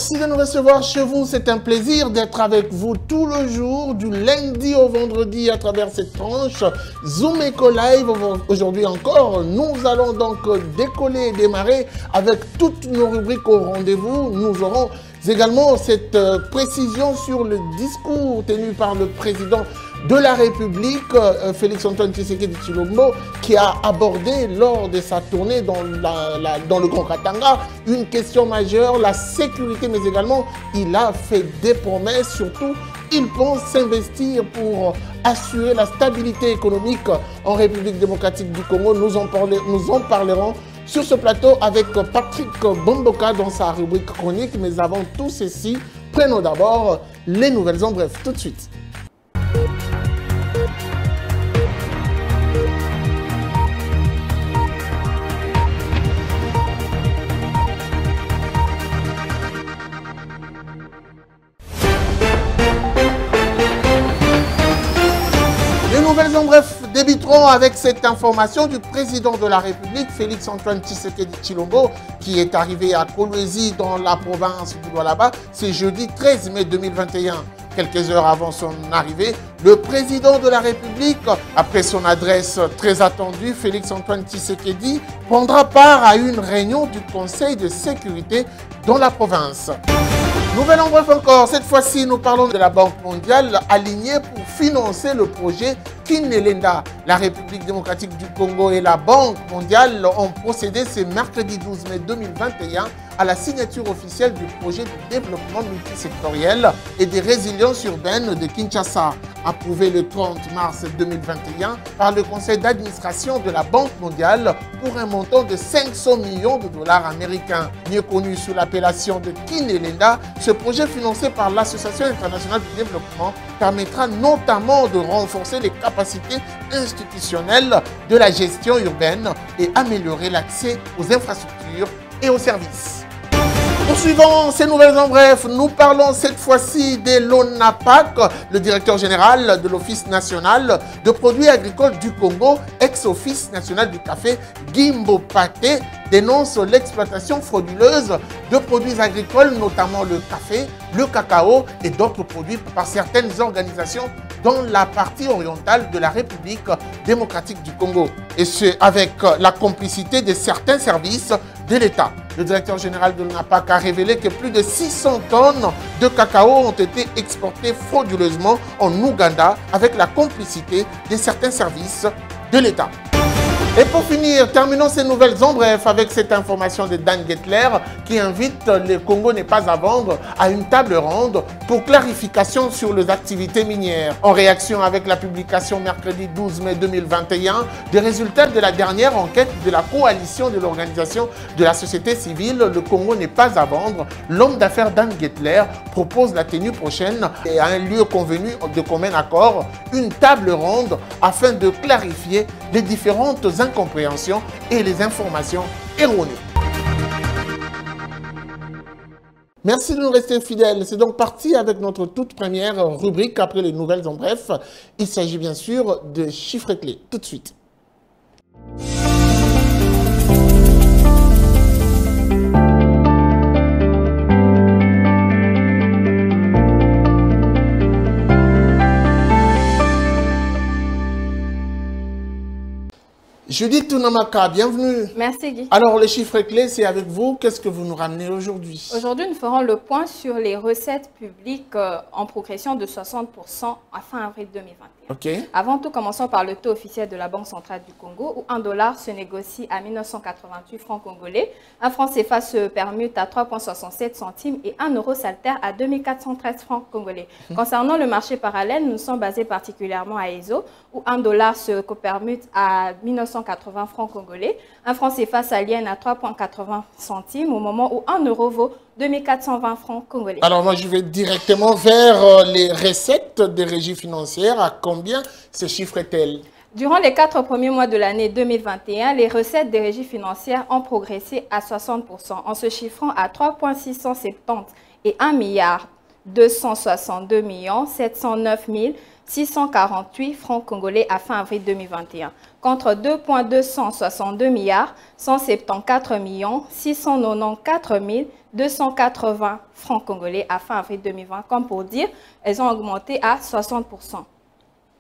Merci de nous recevoir chez vous. C'est un plaisir d'être avec vous tout le jour, du lundi au vendredi à travers cette tranche Zoom Eco Live. Aujourd'hui encore, nous allons donc décoller et démarrer avec toutes nos rubriques au rendez-vous. Nous aurons également cette précision sur le discours tenu par le président de la République, Félix-Antoine Tshisekedi Tshilombo, qui a abordé lors de sa tournée dans le Grand Katanga une question majeure, la sécurité, mais également il a fait des promesses, surtout il pense s'investir pour assurer la stabilité économique en République démocratique du Congo. Nous en parlerons sur ce plateau avec Patrick Bomboka dans sa rubrique chronique, mais avant tout ceci, prenons d'abord les nouvelles en bref, tout de suite. Nouvelles en bref, débuterons avec cette information du président de la République, Félix-Antoine Tshisekedi Tshilombo, qui est arrivé à Kolwezi dans la province du Lualaba. C'est jeudi 13 mai 2021. Quelques heures avant son arrivée, le président de la République, après son adresse très attendue, Félix-Antoine Tshisekedi, prendra part à une réunion du Conseil de sécurité dans la province. Nouvelle en bref encore, cette fois-ci nous parlons de la Banque mondiale alignée pour financer le projet Kinelenda. La République démocratique du Congo et la Banque mondiale ont procédé ce mercredi 12 mai 2021 à la signature officielle du projet de développement multisectoriel et de résilience urbaine de Kinshasa, approuvé le 30 mars 2021 par le conseil d'administration de la Banque mondiale pour un montant de 500 millions de dollars américains. Mieux connu sous l'appellation de Kinelenda, ce projet financé par l'Association internationale du développement permettra notamment de renforcer les capacités institutionnelles de la gestion urbaine et améliorer l'accès aux infrastructures et aux services. Poursuivons ces nouvelles en bref, nous parlons cette fois-ci de l'ONAPAC, le directeur général de l'Office national de produits agricoles du Congo, ex-Office national du café, Gimbo Paté, dénonce l'exploitation frauduleuse de produits agricoles, notamment le café, le cacao et d'autres produits par certaines organisations dans la partie orientale de la République démocratique du Congo. Et ce, avec la complicité de certains services de l'État. Le directeur général de l'ONAPAC a révélé que plus de 600 tonnes de cacao ont été exportées frauduleusement en Ouganda avec la complicité de certains services de l'État. Et pour finir, terminons ces nouvelles en bref avec cette information de Dan Gettler qui invite le Congo n'est pas à vendre à une table ronde pour clarification sur les activités minières. En réaction avec la publication mercredi 12 mai 2021 des résultats de la dernière enquête de la coalition de l'organisation de la société civile, le Congo n'est pas à vendre, l'homme d'affaires Dan Gettler propose la tenue prochaine et à un lieu convenu de commun accord, une table ronde afin de clarifier les différentes incompréhensions et les informations erronées. Merci de nous rester fidèles. C'est donc parti avec notre toute première rubrique après les nouvelles en bref. Il s'agit bien sûr de chiffres clés. Tout de suite. Judith Tunamaka, bienvenue. Merci Guy. Alors, les chiffres clés, c'est avec vous. Qu'est-ce que vous nous ramenez aujourd'hui? Aujourd'hui, nous ferons le point sur les recettes publiques en progression de 60% à fin avril 2021. Okay. Avant tout, commençons par le taux officiel de la Banque centrale du Congo, où 1 dollar se négocie à 1988 francs congolais, un franc CFA se permute à 3,67 centimes et 1 euro s'altère à 2413 francs congolais. Concernant le marché parallèle, nous sommes basés particulièrement à ESO, où 1 dollar se permute à 1980 francs congolais, un franc CFA s'aliène à 3,80 centimes au moment où 1 euro vaut 2420 francs congolais. Alors moi, je vais directement vers les recettes des régies financières. À combien ce chiffre est-elle? Durant les 4 premiers mois de l'année 2021, les recettes des régies financières ont progressé à 60%, en se chiffrant à 3,670 et 1 milliard 262 709 648 francs congolais à fin avril 2021, contre 2,262 milliards 174 694 280 francs congolais à fin avril 2020. Comme pour dire, elles ont augmenté à 60%.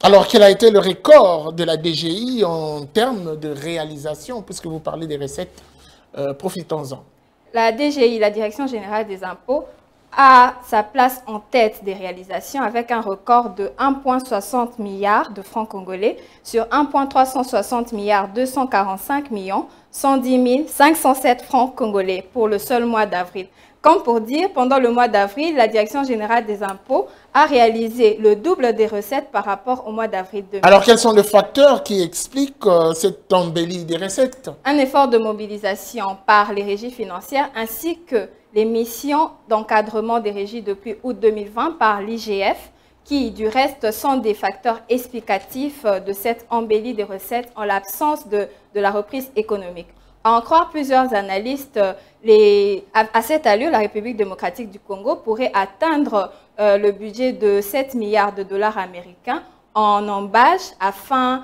Alors, quel a été le record de la DGI en termes de réalisation, puisque vous parlez des recettes, profitons-en. La DGI, la Direction Générale des Impôts, a sa place en tête des réalisations avec un record de 1,60 milliard de francs congolais sur 1,360 milliards 245 110 507 francs congolais pour le seul mois d'avril. Comme pour dire, pendant le mois d'avril, la Direction Générale des Impôts a réalisé le double des recettes par rapport au mois d'avril 2020. Alors, quels sont les facteurs qui expliquent cette embellie des recettes? Un effort de mobilisation par les régies financières ainsi que les missions d'encadrement des régies depuis août 2020 par l'IGF, qui du reste sont des facteurs explicatifs de cette embellie des recettes en l'absence de la reprise économique. À en croire plusieurs analystes, à cette allure, la République démocratique du Congo pourrait atteindre le budget de 7 milliards de dollars américains en embâche à fin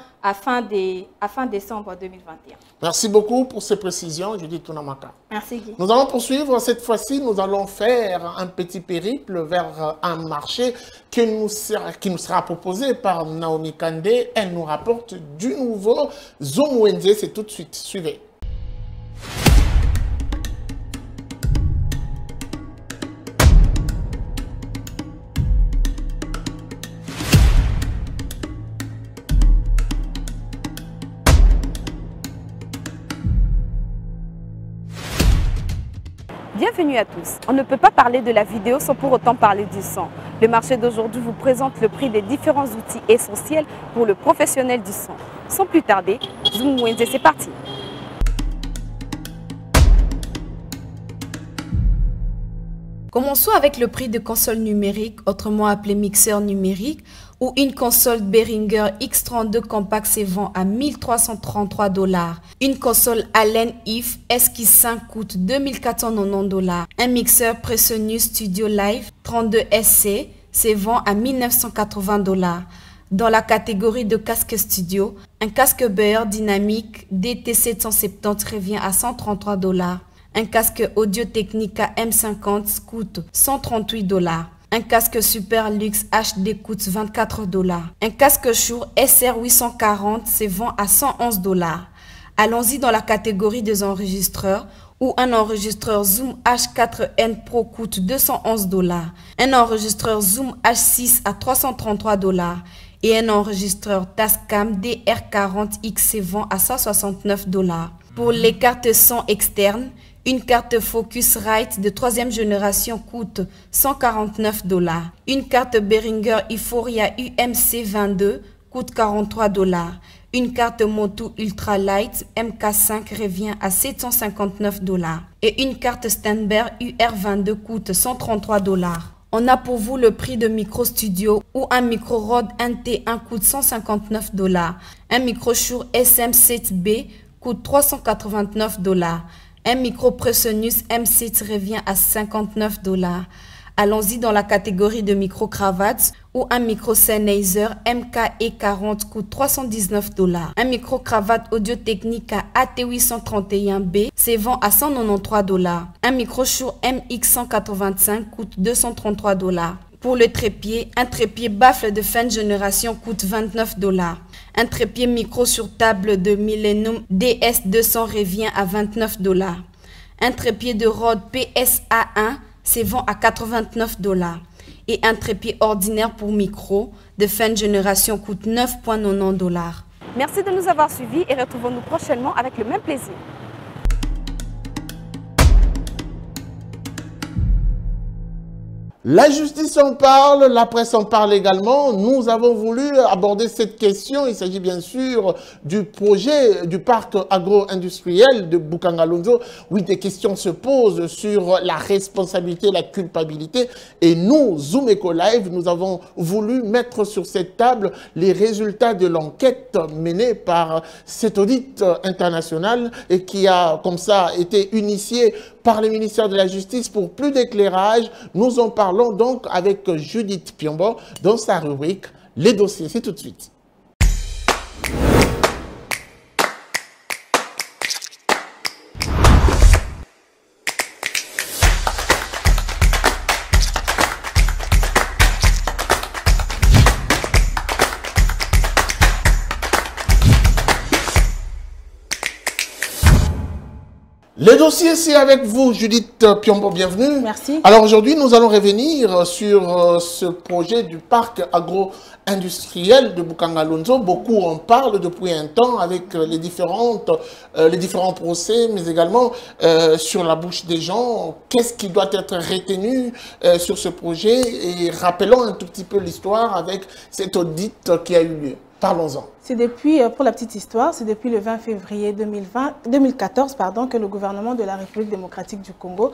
décembre 2021. Merci beaucoup pour ces précisions, Judith Tunamaka. Merci Guy. Nous allons poursuivre. Cette fois-ci, nous allons faire un petit périple vers un marché qui nous sera proposé par Naomi Kandé. Elle nous rapporte du nouveau. Zoom Wednesday, c'est tout de suite. Suivez. Bienvenue à tous. On ne peut pas parler de la vidéo sans pour autant parler du son. Le marché d'aujourd'hui vous présente le prix des différents outils essentiels pour le professionnel du son. Sans plus tarder, Zoom Wednesday, c'est parti. Commençons avec le prix de console numérique, autrement appelé mixeur numérique, ou une console Behringer X32 Compact se vend à 1333 $. Une console Allen If SQ5 coûte 2490 $. Un mixeur Presonus Studio Live 32 SC se vend à 1980 $. Dans la catégorie de casque studio, un casque Beyer dynamique DT770 revient à 133 $. Un casque Audio-Technica M50 coûte 138 $. Un casque Super Luxe HD coûte 24 $. Un casque Shure SR840 se vend à 111 $. Allons-y dans la catégorie des enregistreurs où un enregistreur Zoom H4n Pro coûte 211 $. Un enregistreur Zoom H6 à 333 $ et un enregistreur Tascam DR40X se vend à 169 $. Pour les cartes son externes, une carte Focusrite de 3e génération coûte 149 $. Une carte Behringer Euphoria UMC22 coûte 43 $. Une carte Motu Ultralight MK5 revient à 759 $. Et une carte Steinberg UR22 coûte 133 $. On a pour vous le prix de micro studio où un micro Rode NT1 coûte 159 $. Un micro Shure SM7B coûte 389 $. Un micro Presonus M7 revient à 59 $. Allons-y dans la catégorie de micro-cravates où un micro Sennheiser MKE40 coûte 319 $. Un micro-cravate Audio-Technica AT831B se vend à 193 $. Un micro Shure MX185 coûte 233 $. Pour le trépied, un trépied baffle de fin de génération coûte 29 $. Un trépied micro sur table de Millennium DS200 revient à 29 $. Un trépied de Rode PSA1 se vend à 89 $. Et un trépied ordinaire pour micro de fin de génération coûte 9,90 $. Merci de nous avoir suivis et retrouvons-nous prochainement avec le même plaisir. La justice en parle, la presse en parle également. Nous avons voulu aborder cette question. Il s'agit bien sûr du projet du parc agro-industriel de Bukangalonzo. Oui, des questions se posent sur la responsabilité, la culpabilité. Et nous, Zoom Eco Live, nous avons voulu mettre sur cette table les résultats de l'enquête menée par cet audit international et qui a comme ça été initié par le ministère de la Justice. Pour plus d'éclairage, nous en parlons donc avec Judith Piombo dans sa rubrique « Les dossiers ». C'est tout de suite. Les dossiers, c'est avec vous, Judith Piombo, bienvenue. Merci. Alors aujourd'hui, nous allons revenir sur ce projet du parc agro-industriel de Boukangalonzo. Beaucoup en parlent depuis un temps avec les différents procès, mais également sur la bouche des gens. Qu'est-ce qui doit être retenu sur ce projet? Et rappelons un tout petit peu l'histoire avec cet audit qui a eu lieu. Parlons-en. C'est depuis, pour la petite histoire, c'est depuis le 20 février 2014 que le gouvernement de la République démocratique du Congo,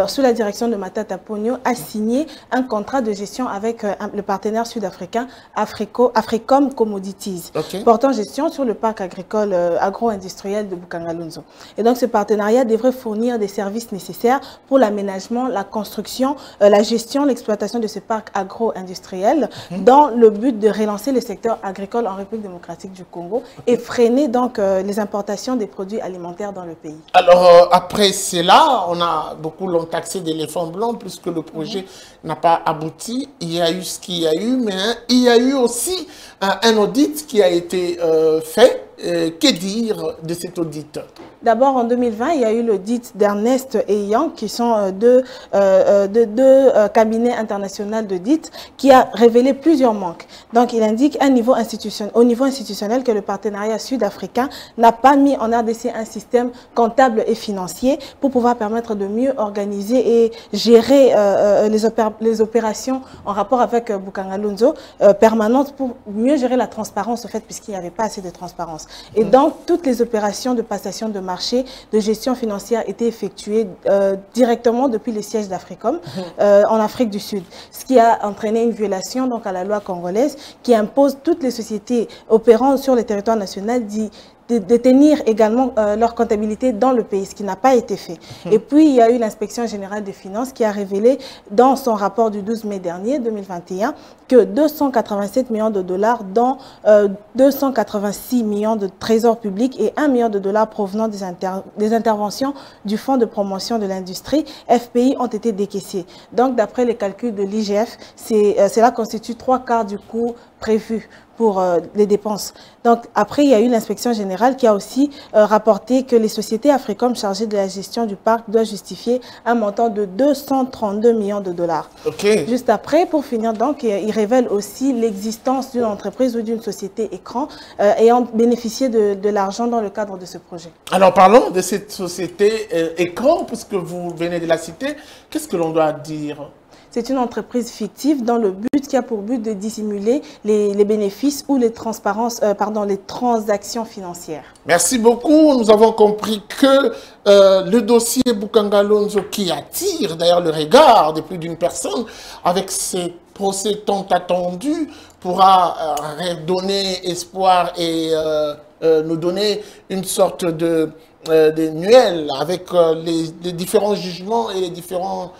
sous la direction de Matata Ponyo, a signé un contrat de gestion avec le partenaire sud-africain Africom Commodities, portant gestion sur le parc agricole agro-industriel de Boukangalonzo. Et donc ce partenariat devrait fournir des services nécessaires pour l'aménagement, la construction, la gestion, l'exploitation de ce parc agro-industriel dans le but de relancer le secteur agricole en République démocratique du Congo et freiner donc les importations des produits alimentaires dans le pays. Alors après cela, beaucoup l'ont taxé d'éléphant blanc puisque le projet n'a pas abouti. Il y a eu ce qu'il y a eu, mais il y a eu aussi un audit qui a été fait. Que dire de cet audit? D'abord, en 2020, il y a eu l'audit d'Ernest et Young, qui sont deux cabinets internationaux d'audit, qui a révélé plusieurs manques. Donc, il indique au niveau institutionnel que le partenariat sud-africain n'a pas mis en RDC un système comptable et financier pour pouvoir permettre de mieux organiser et gérer les opérations en rapport avec Boukangalonzo permanentes pour mieux gérer la transparence, au fait, puisqu'il n'y avait pas assez de transparence. Et donc, toutes les opérations de passation de marché, de gestion financière étaient effectuées directement depuis le siège d'Africom en Afrique du Sud. Ce qui a entraîné une violation donc, à la loi congolaise qui impose toutes les sociétés opérant sur le territoire national de tenir également leur comptabilité dans le pays, ce qui n'a pas été fait. Et puis, il y a eu l'inspection générale des finances qui a révélé dans son rapport du 12 mai dernier, 2021, que 287 millions de dollars, dont 286 millions de trésors publics et 1 million de dollars provenant des interventions du Fonds de promotion de l'industrie, FPI, ont été décaissés. Donc, d'après les calculs de l'IGF, cela constitue 3/4 du coût prévu pour les dépenses. Donc, après, il y a eu l'inspection générale qui a aussi rapporté que les sociétés Africom chargées de la gestion du parc doivent justifier un montant de 232 millions de dollars. Juste après, pour finir, donc, il révèle aussi l'existence d'une entreprise ou d'une société écran ayant bénéficié de l'argent dans le cadre de ce projet. Alors, parlons de cette société écran, puisque vous venez de la citer. Qu'est-ce que l'on doit dire? C'est une entreprise fictive dans le but qui a pour but de dissimuler les bénéfices ou les transactions financières. Merci beaucoup. Nous avons compris que le dossier Boukangalonzo qui attire d'ailleurs le regard de plus d'une personne avec ces procès tant attendus pourra redonner espoir et nous donner une sorte de nuel avec les différents jugements et les différents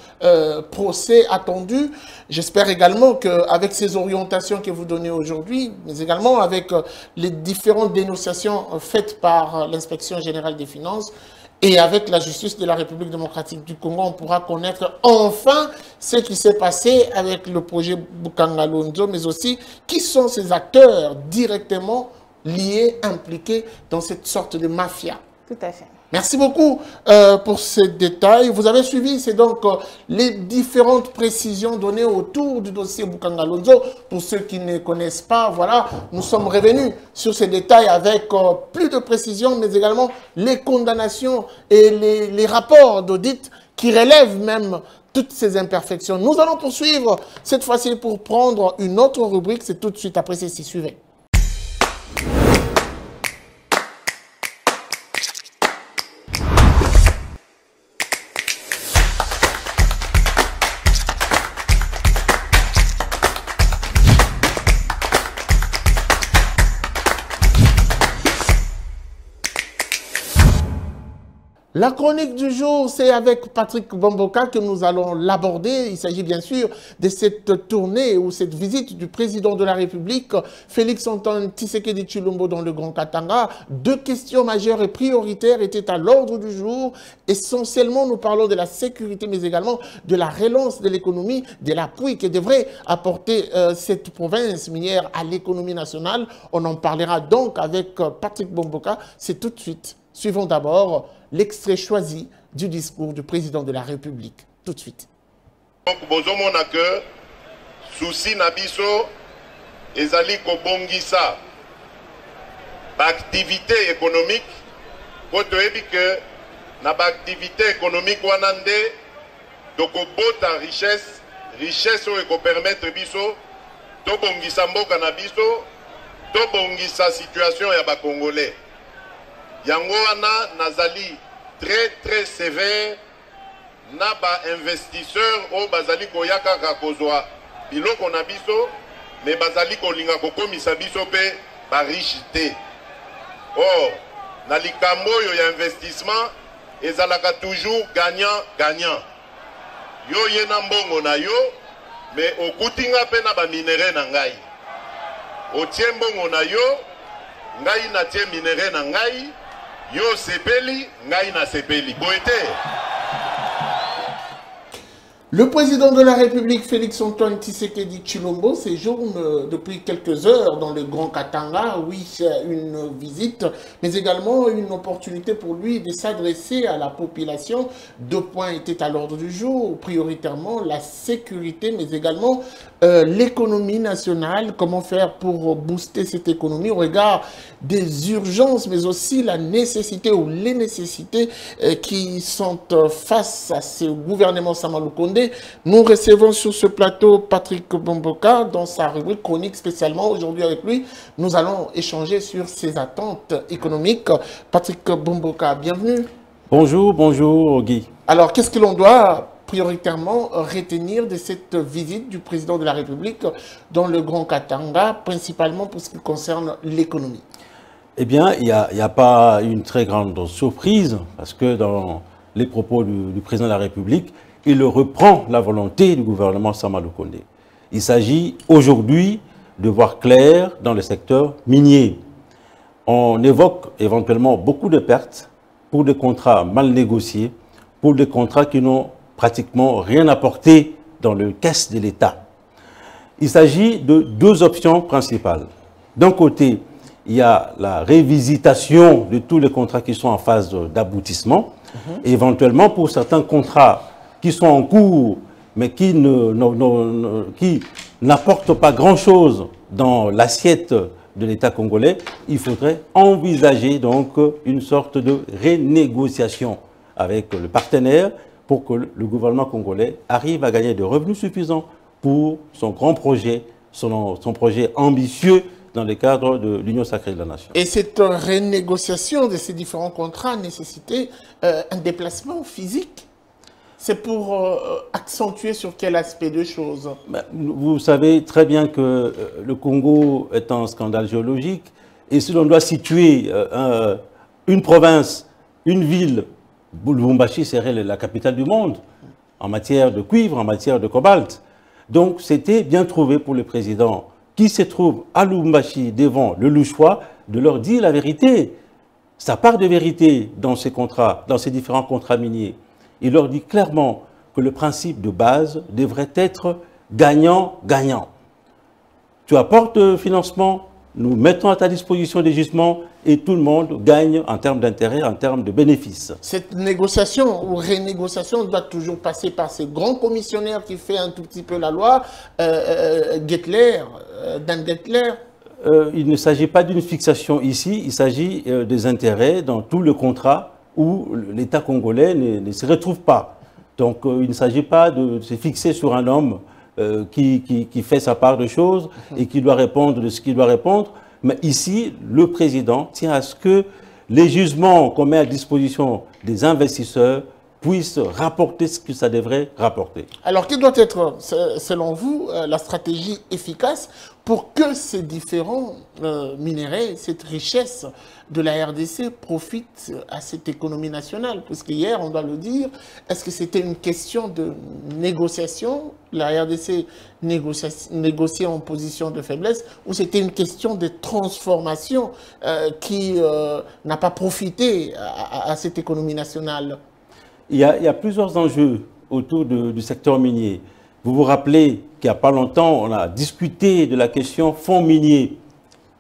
procès attendus. J'espère également qu'avec ces orientations que vous donnez aujourd'hui, mais également avec les différentes dénonciations faites par l'inspection générale des finances et avec la justice de la République démocratique du Congo, on pourra connaître enfin ce qui s'est passé avec le projet Boukangalonzo, mais aussi qui sont ces acteurs directement liés, impliqués dans cette sorte de mafia. Tout à fait. Merci beaucoup pour ces détails. Vous avez suivi, c'est donc les différentes précisions données autour du dossier Boukangalonzo. Pour ceux qui ne connaissent pas, voilà, nous sommes revenus sur ces détails avec plus de précision, mais également les condamnations et les rapports d'audit qui relèvent même toutes ces imperfections. Nous allons poursuivre cette fois-ci pour prendre une autre rubrique. C'est tout de suite après ceci. Suivez. La chronique du jour, c'est avec Patrick Bomboka que nous allons l'aborder. Il s'agit bien sûr de cette tournée ou cette visite du président de la République, Félix-Antoine Tshisekedi Tshilombo, dans le Grand Katanga. Deux questions majeures et prioritaires étaient à l'ordre du jour. Essentiellement, nous parlons de la sécurité, mais également de la relance de l'économie, de l'appui que devrait apporter cette province minière à l'économie nationale. On en parlera donc avec Patrick Bomboka. C'est tout de suite. Suivons d'abord l'extrait choisi du discours du président de la République. Tout de suite. Donc, bozomona que souci nabiso ezali kobongisa activité économique poto ebi que na activité économique wanande tokobota richesse oyo ekopermettre biso tobongisa mboka na biso tobongisa situation ya bakongolais. Yango wana nazali très sévère na ba investisseur o bazali koyaka ka kozwa biloko na biso mais bazali kolinga kokomisa biso pe ba richité. Or na likambo yo ya investissement ezalaka toujours gagnant. Yo ye na mbongo na yo mais okutinga pe na ba minere na ngai. Otie mbongo na yo ngai na tie minere na ngai. Yo sepeli, ngai na sepeli. Boete. Le président de la République, Félix-Antoine Tshisekedi Tshilombo, séjourne depuis quelques heures dans le Grand Katanga. Oui, c'est une visite, mais également une opportunité pour lui de s'adresser à la population. Deux points étaient à l'ordre du jour, prioritairement la sécurité, mais également l'économie nationale. Comment faire pour booster cette économie au regard des urgences, mais aussi la nécessité ou les nécessités qui sont face à ce gouvernement Sama Lukonde. Nous recevons sur ce plateau Patrick Bomboka dans sa rubrique chronique spécialement. Aujourd'hui avec lui, nous allons échanger sur ses attentes économiques. Patrick Bomboka, bienvenue. Bonjour Guy. Alors, qu'est-ce que l'on doit prioritairement retenir de cette visite du président de la République dans le Grand Katanga, principalement pour ce qui concerne l'économie? Eh bien, il n'y a pas une très grande surprise, parce que dans les propos du président de la République, il reprend la volonté du gouvernement Sama Lukonde. Il s'agit aujourd'hui de voir clair dans le secteur minier. On évoque éventuellement beaucoup de pertes pour des contrats mal négociés, pour des contrats qui n'ont pratiquement rien apporté dans le caisse de l'État. Il s'agit de deux options principales. D'un côté, il y a la révisitation de tous les contrats qui sont en phase d'aboutissement, éventuellement pour certains contrats qui sont en cours, mais qui n'apportent pas grand-chose dans l'assiette de l'État congolais, il faudrait envisager donc une sorte de renégociation avec le partenaire pour que le gouvernement congolais arrive à gagner des revenus suffisants pour son grand projet, son projet ambitieux dans le cadre de l'Union sacrée de la nation. Et cette renégociation de ces différents contrats nécessitait un déplacement physique? C'est pour accentuer sur quel aspect de choses? Vous savez très bien que le Congo est un scandale géologique, et si l'on doit situer une province, une ville, Lubumbashi serait la capitale du monde en matière de cuivre, en matière de cobalt. Donc c'était bien trouvé pour le président qui se trouve à Lubumbashi devant le Louchois de leur dire la vérité, sa part de vérité dans ces contrats, dans ces différents contrats miniers. Il leur dit clairement que le principe de base devrait être gagnant-gagnant. Tu apportes le financement, nous mettons à ta disposition des gisements et tout le monde gagne en termes d'intérêt, en termes de bénéfices. Cette négociation ou renégociation doit toujours passer par ces grands commissionnaires qui fait un tout petit peu la loi, Gettler, Dan Gettler. Il ne s'agit pas d'une fixation ici, il s'agit des intérêts dans tout le contrat où l'État congolais ne se retrouve pas. Donc il ne s'agit pas de se fixer sur un homme qui fait sa part de choses et qui doit répondre de ce qu'il doit répondre. Mais ici, le président tient à ce que les jugements qu'on met à disposition des investisseurs puisse rapporter ce que ça devrait rapporter. Alors, quelle doit être, selon vous, la stratégie efficace pour que ces différents minéraux, cette richesse de la RDC profite à cette économie nationale? Parce qu'hier, on doit le dire, est-ce que c'était une question de négociation, la RDC négociait en position de faiblesse, ou c'était une question de transformation qui n'a pas profité à cette économie nationale? Il y a plusieurs enjeux autour du secteur minier. Vous vous rappelez qu'il n'y a pas longtemps, on a discuté de la question fonds miniers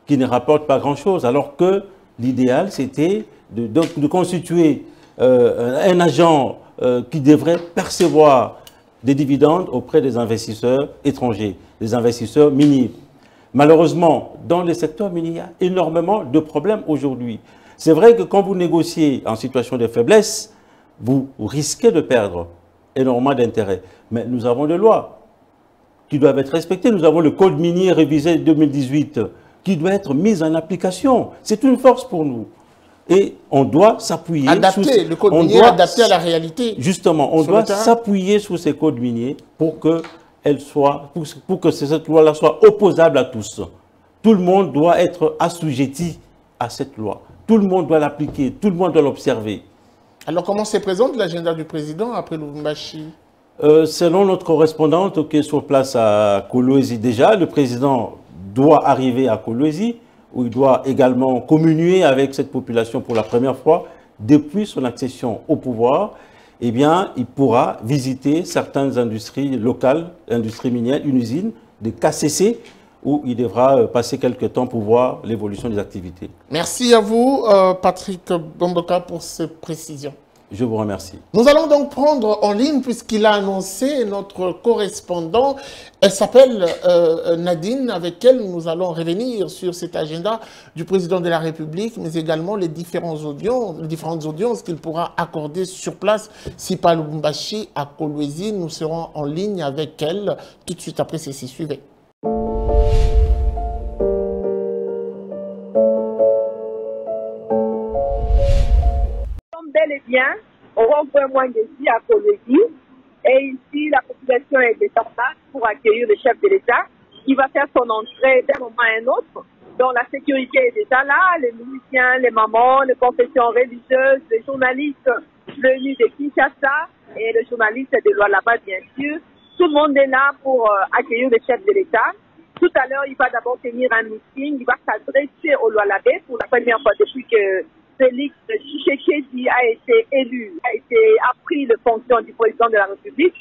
qui ne rapportent pas grand-chose, alors que l'idéal, c'était de constituer un agent qui devrait percevoir des dividendes auprès des investisseurs étrangers, des investisseurs miniers. Malheureusement, dans le secteur minier, il y a énormément de problèmes aujourd'hui. C'est vrai que quand vous négociez en situation de faiblesse, vous risquez de perdre énormément d'intérêts. Mais nous avons des lois qui doivent être respectées. Nous avons le code minier révisé 2018 qui doit être mis en application. C'est une force pour nous. Et on doit s'appuyer... Adapter, le code minier adapté à la réalité. Justement, on doit s'appuyer sur ces codes miniers pour que cette loi-là soit opposable à tous. Tout le monde doit être assujetti à cette loi. Tout le monde doit l'appliquer, tout le monde doit l'observer. Alors, comment se présente l'agenda du président après Lubumbashi? Selon notre correspondante qui est sur place à Kolwezi déjà, le président doit arriver à Kolwezi, où il doit également communier avec cette population pour la première fois depuis son accession au pouvoir. Eh bien, il pourra visiter certaines industries locales, industries minières, une usine de KCC, où il devra passer quelques temps pour voir l'évolution des activités. Merci à vous, Patrick Bomboka, pour ces précisions. Je vous remercie. Nous allons donc prendre en ligne, puisqu'il a annoncé notre correspondant. Elle s'appelle Nadine, avec elle nous allons revenir sur cet agenda du président de la République, mais également les différentes audiences qu'il pourra accorder sur place, si pas Lubumbashi, à Kolwezi. Nous serons en ligne avec elle tout de suite après ceci. Suivez. Bel et bien au rond-point Mwangezi à Kolwezi. Et ici, la population est déjà en place pour accueillir le chef de l'État qui va faire son entrée d'un moment à un autre. Donc la sécurité est déjà là, les musiciens, les mamans, les confessions religieuses, les journalistes venus de Kinshasa et le journaliste de Lualaba, bien sûr. Tout le monde est là pour accueillir le chef de l'État. Tout à l'heure, il va d'abord tenir un meeting, il va s'adresser au Lualabé pour la première fois depuis que Félix Tshisekedi a été élu, a pris les fonctions du président de la République.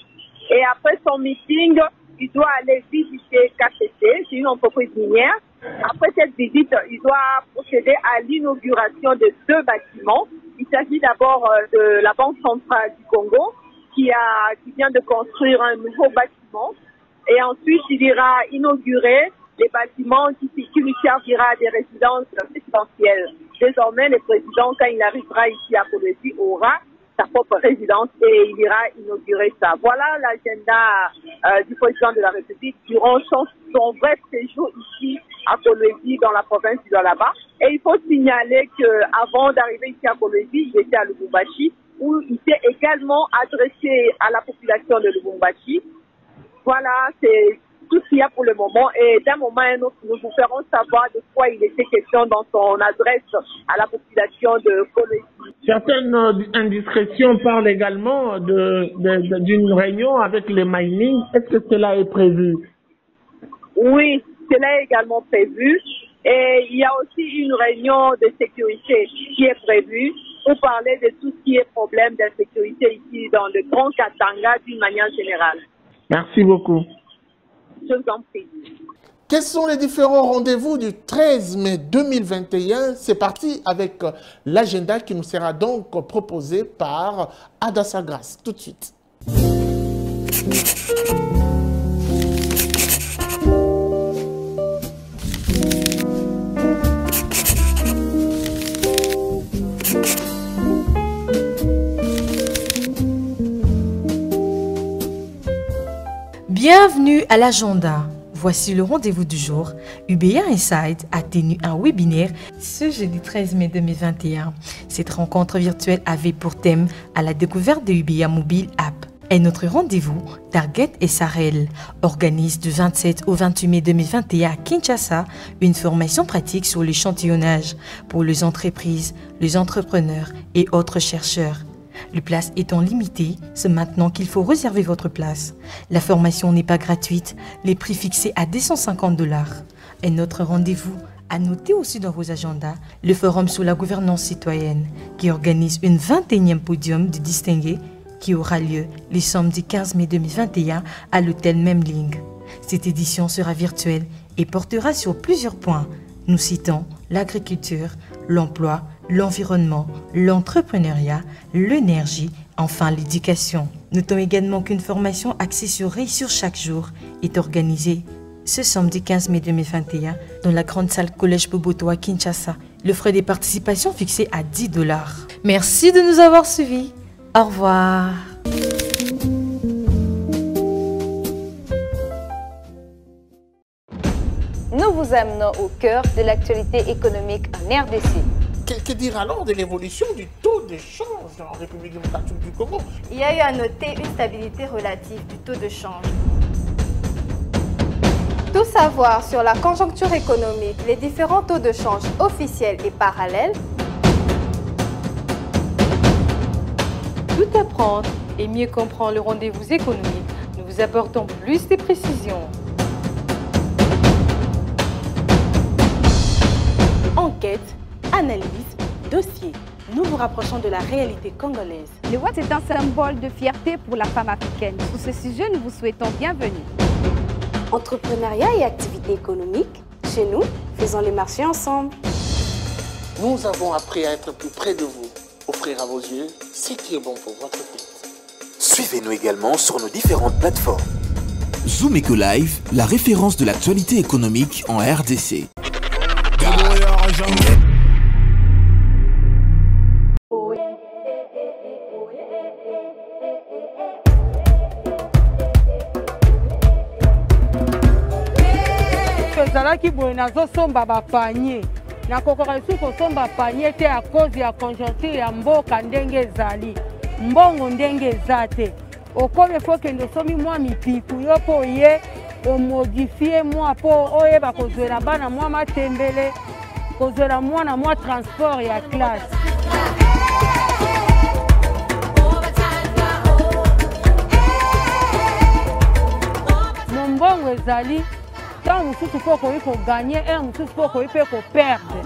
Et après son meeting, il doit aller visiter KCC, c'est une entreprise minière. Après cette visite, il doit procéder à l'inauguration de 2 bâtiments. Il s'agit d'abord de la Banque centrale du Congo qui vient de construire un nouveau bâtiment. Et ensuite, il ira inaugurer les bâtiments qui lui servira à des résidences résidentielles. Désormais, le président, quand il arrivera ici à Kolwezi, aura sa propre résidence et il ira inaugurer ça. Voilà l'agenda du président de la République durant son bref séjour ici à Kolwezi, dans la province du Lualaba. Et il faut signaler qu'avant d'arriver ici à Kolwezi, il était à Lubumbashi, où il s'est également adressé à la population de Lubumbashi. Voilà, c'est tout ce qu'il y a pour le moment. Et d'un moment à un autre, nous vous ferons savoir de quoi il était question dans son adresse à la population de Kolwezi. Certaines indiscrétions parlent également d'une réunion avec les mining. Est-ce que cela est prévu? Oui, cela est également prévu. Et il y a aussi une réunion de sécurité qui est prévue pour parler de tout ce qui est problème d'insécurité ici dans le Grand Katanga d'une manière générale. Merci beaucoup. Je vous en prie. Quels sont les différents rendez-vous du 13 mai 2021? C'est parti avec l'agenda qui nous sera donc proposé par Adassa Grace. Tout de suite. Bienvenue à l'agenda. Voici le rendez-vous du jour. UBA Inside a tenu un webinaire ce jeudi 13 mai 2021. Cette rencontre virtuelle avait pour thème à la découverte de UBA Mobile App. Et notre rendez-vous, Target SRL organise du 27 au 28 mai 2021 à Kinshasa une formation pratique sur l'échantillonnage pour les entreprises, les entrepreneurs et autres chercheurs. Les places étant limitées, c'est maintenant qu'il faut réserver votre place. La formation n'est pas gratuite, les prix fixés à 250 $. Et notre rendez-vous, à noter aussi dans vos agendas, le forum sur la gouvernance citoyenne qui organise une 21e podium de distingués qui aura lieu le samedi 15 mai 2021 à l'hôtel Memling. Cette édition sera virtuelle et portera sur plusieurs points. Nous citons l'agriculture, l'emploi, l'environnement, l'entrepreneuriat, l'énergie, enfin l'éducation. Notons également qu'une formation axée sur réussir chaque jour est organisée ce samedi 15 mai 2021 dans la grande salle Collège Boboto à Kinshasa. Le frais des participations fixé à 10 $. Merci de nous avoir suivis. Au revoir. Nous vous amenons au cœur de l'actualité économique en RDC. Que dire alors de l'évolution du taux d'échange en République démocratique du Congo? Il y a eu à noter une stabilité relative du taux de change. Tout savoir sur la conjoncture économique, les différents taux de change officiels et parallèles. Tout apprendre et mieux comprendre le rendez-vous économique, nous vous apportons plus de précisions. Enquête, analyse, dossier. Nous vous rapprochons de la réalité congolaise. Le Watt est un symbole de fierté pour la femme africaine. Sur ce sujet, nous vous souhaitons bienvenue. Entrepreneuriat et activité économique, chez nous, faisons les marchés ensemble. Nous avons appris à être plus près de vous. Offrir à vos yeux ce qui est bon pour votre tête. Suivez-nous également sur nos différentes plateformes. Zoom Eco Live, la référence de l'actualité économique en RDC. Ezalaki boye nazosomba bapanie nakokoka lisusu kosomba panie te à cause ya conjoncture ya mboka ndenge ezali mbongo ndenge eza te okomi fo kende osomi mwa mipiku yo mpo oye omodifie mwa mpo oyeba kozwela bana mwa matembele kozwela mwana mwa transport ya classe. Mombongo ezali tant mosusu mpo okoki koganye e mosusu mpo okoki mpe koperde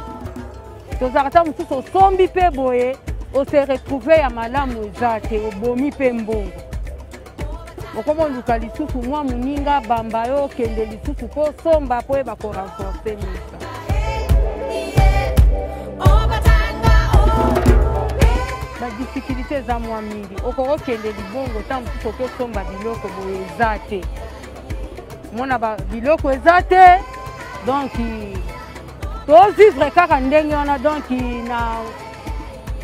tozalaka ta mosusu osombi mpe boye ose retrouve ya malamu eza te obomi mpe mbongo okomi oluka lisusu mwa moninga bamba yo okende lisusu mpo osomba mpo oyeba korenforce misa. Badifficulté eza mwa mingi okoki okende libongo ta mosusu okoki osomba biloko boye eza te mona biloko eza te donc tozivre kaka ndenge wana donc na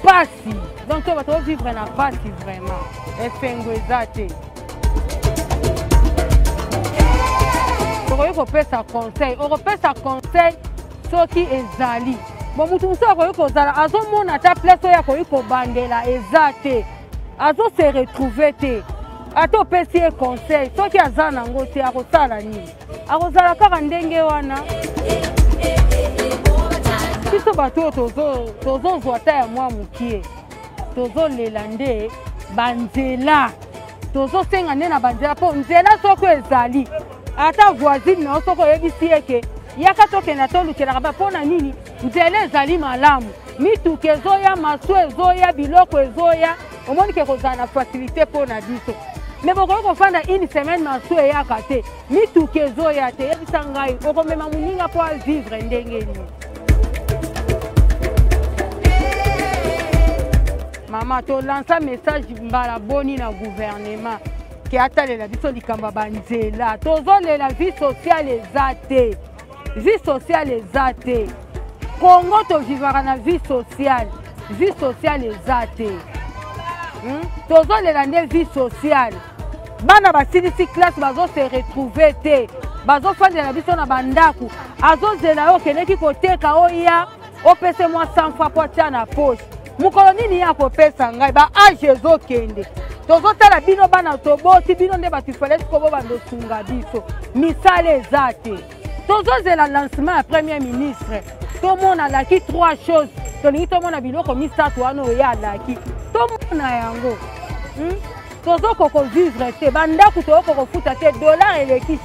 pasi donc to bato vivre na pasi vraiment efengo eza te okoki kopesa conseil okopesa conseil soki ezali bon mutu mosusu akoki kozala azomona ata place oyo akoki kobandela eza te azose retrouve te ata opesi ye conseil soki aza nango te akosala nini akozala kaka ndenge wana biso bato oyo tozozwa ata ya mwa mokie tozolela nde banzela tozosenga nde na banzela mpo nzela soki ezali ata voisine na yo soki oyebisi eke yaka tokenda tolukelaka ba mpo na nini nzela ezali malamu mituka ezoya masu ezoya biloko ezoya omoni ke kozala na facilité mpo na biso me bokoki kofanda une semaine masu eyaka te mituka ezoya te yebisa ngai okomema moninga mpo avivre ndenge nini. Mama tolansa message mbala boni na gouvernement ke atalela biso likambo banzela tozolela vie sociale eza te vie sociale eza te Congo tovivaka na vie sociale eza te tozolela nde vie sociale bana basilisi classe bazose retrouve te bazofandela biso na bandako azozela yo okendeki koteka oya opese mwa 100 fois po tia na poche mokolo nini ya kopesa ngai baage ezokende tozotala bino bana toboti bino nde bato ifale sikobo bandosunga biso misala eza te tozozela lancement ya premier ministre tomona alaki 3 choses tolingi tomona biloko misato wana oyo alaki tomona yango tozokokovivre te bandako tozokokofuta te dollar eleki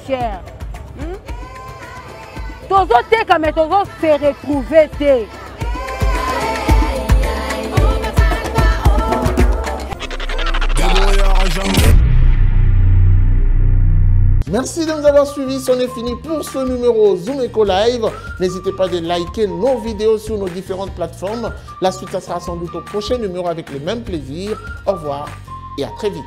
cher tozoteka me tozose retrouve te. Merci de nous avoir suivis. C'en est fini pour ce numéro Zoom Eco Live. N'hésitez pas de liker nos vidéos sur nos différentes plateformes. La suite, ça sera sans doute au prochain numéro avec le même plaisir. Au revoir et à très vite.